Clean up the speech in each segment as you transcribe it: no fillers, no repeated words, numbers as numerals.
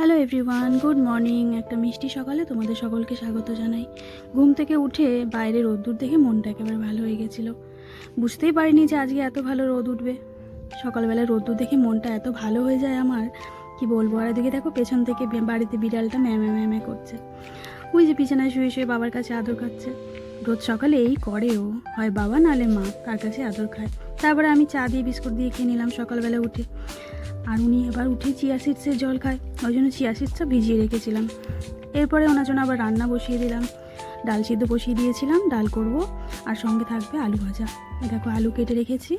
Hello everyone, good morning. একটা মিষ্টি সকালে তোমাদের সকলকে স্বাগত জানাই। ঘুম থেকে উঠে বাইরে রোদ্দুর দেখে মনটা একেবারে ভালো হয়ে গেছিলো। বুঝতেই পারিনি যে আজকে এত ভালো রোদ উঠবে। সকালবেলা রোদ্দুর দেখে মনটা এত ভালো হয়ে যায় আমার, কি বলবো। আর এদিকে দেখো পেছন থেকে বাড়িতে বিড়ালটা ম্যামে ম্যামে করছে। ওই যে বিছানায় শুয়ে শুয়ে বাবার কাছে আদর খাচ্ছে। রোজ সকালে এই করে ও, হয় বাবা নাহলে মা, তার কাছে আদর খায়। তারপরে আমি চা দিয়ে বিস্কুট দিয়ে খেয়ে নিলাম সকালবেলা উঠে। আর উনি এবার উঠে চিয়া সিডসের জল খায়, ওই জন্য চিয়া সিডসটা ভিজিয়ে রেখেছিলাম। এরপরে ওনার জন্য আবার রান্না বসিয়ে দিলাম। ডাল সিদ্ধ বসিয়ে দিয়েছিলাম, ডাল করব, আর সঙ্গে থাকবে আলু ভাজা। দেখো আলু কেটে রেখেছি।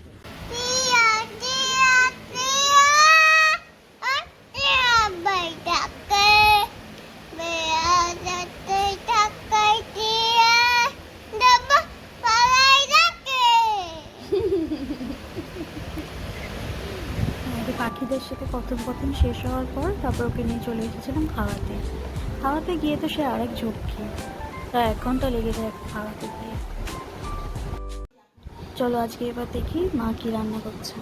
পাখিদের সাথে কথোপকথন শেষ হওয়ার পর তারপর ওকে নিয়ে চলে এসেছিলাম খাওয়াতে গিয়ে তো সে আরেক ঝক্কি, প্রায় 1 ঘন্টা লেগে যায় খাওয়াতে গিয়ে। চলো আজকে এবার দেখি মা কি রান্না করছে।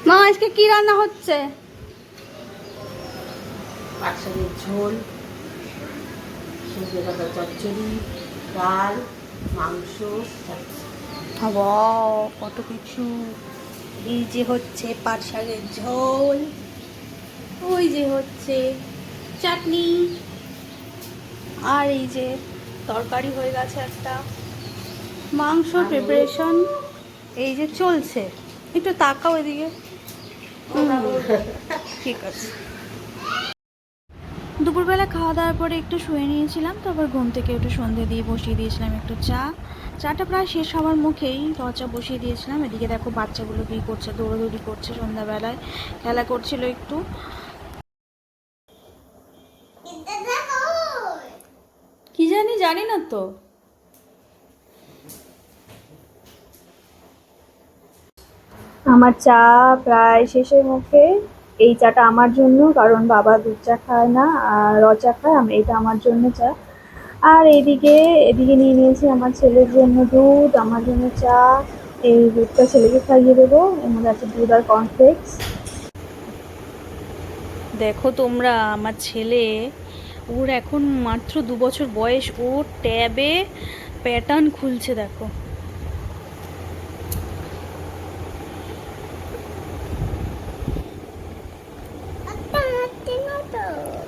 মা আজকে কি রান্না হচ্ছে? পাটশাকের ঝোল, সজনে পাতা চচ্চড়ি, ডাল, মাংস। কত কিছু। এই যে হচ্ছে পাট শাকের ঝোল, ওই যে হচ্ছে চাটনি, আর এই যে তরকারি হয়ে গেছে একটা, মাংস প্রিপারেশন এই যে চলছে। একটু তাকাও এদিকে। ঠিক আছে। দুপুরবেলা খাওয়া দাওয়ার পরে একটু শুয়ে নিয়েছিলাম, তারপর ঘুম থেকে একটু সন্ধে দিয়ে বসিয়ে দিয়েছিলাম একটু চাটা প্রায় শেষ হওয়ার মুখেই চা বসিয়ে দিয়েছিলাম। এদিকে দেখো বাচ্চাগুলো কী করছে, দৌড়াদৌড়ি করছে, সন্ধ্যাবেলায় খেলা করছিল একটু। কি জানি না তো। আমার চা প্রায় শেষের মুখে। এই চাটা আমার জন্য, কারণ বাবা দুধ চা খায় না আর র চা খায়। এটা আমার জন্য চা। আর এদিকে নিয়ে নিয়েছি আমার ছেলের জন্য দুধ, আমার জন্য চা। এই দুধটা ছেলেকে খাইয়ে দেবো। এর মধ্যে আছে দুধ আর কর্নফ্লেক্স। দেখো তোমরা, আমার ছেলে, ওর এখন মাত্র 2 বছর বয়স, ও ট্যাবে প্যাটার্ন খুলছে দেখো।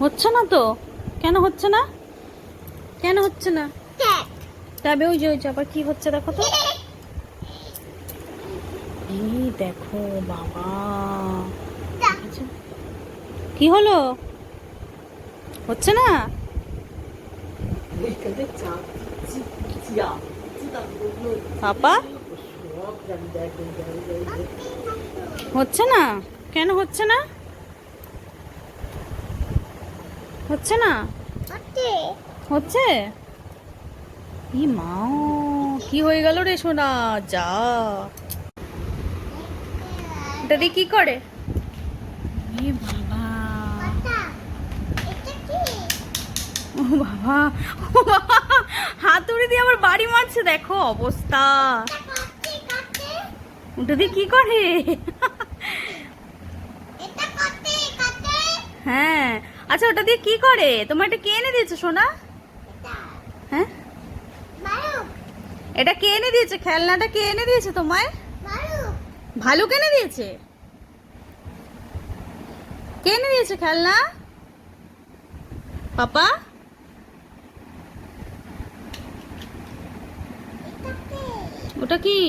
হচ্ছে না তো? কেন হচ্ছে না? ট্যাবে ওই যে আবার কি হচ্ছে দেখো তো। এই দেখো বাবা, কি হলো? হচ্ছে না? পাপা হচ্ছে না? কেন হচ্ছে না? হচ্ছে না? হচ্ছে? ই মা, কি হয়ে গেল রে সোনা? যা, এটা দিয়ে কি করে? এ বাবা, ও বাবা, হাতুড়ি দিয়ে আবার বাড়ি মারছে, দেখো অবস্থা। ওটা দিয়ে কি করে? হ্যাঁ, আচ্ছা ওটা দিয়ে কি করে? তোমার এটা কে এনে দিয়েছে সোনা? হ্যাঁ, এটা কে এনে দিয়েছে? খেলনাটা কে এনে দিয়েছে তোমায়? ভালুক এনে দিয়েছে? কে এনে দিয়েছে খেলনা? পাপা? ওটা কি?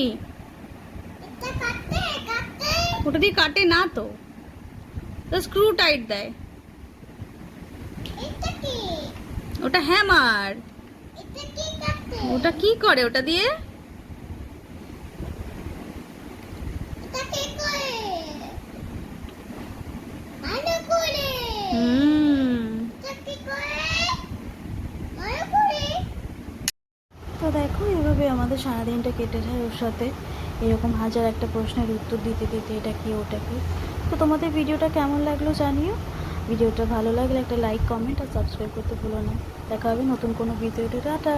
ওটা দিয়ে কাটে না তো, স্ক্রু টাইট দেয়। ওটা হ্যামার। ওটা কি করে ওটা দিয়ে? তো দেখো এভাবে আমাদের সারাদিনটা কেটে যায় ওর সাথে, এরকম হাজার একটা প্রশ্নের উত্তর দিতে দিতে, এটা কি ওটা কি। তো তোমাদের ভিডিওটা কেমন লাগলো জানিও। ভিডিওটা ভালো লাগলে একটা লাইক, কমেন্ট আর সাবস্ক্রাইব করতে ভুলো না। দেখা হবে নতুন কোনো ভিডিওতে। টাটা।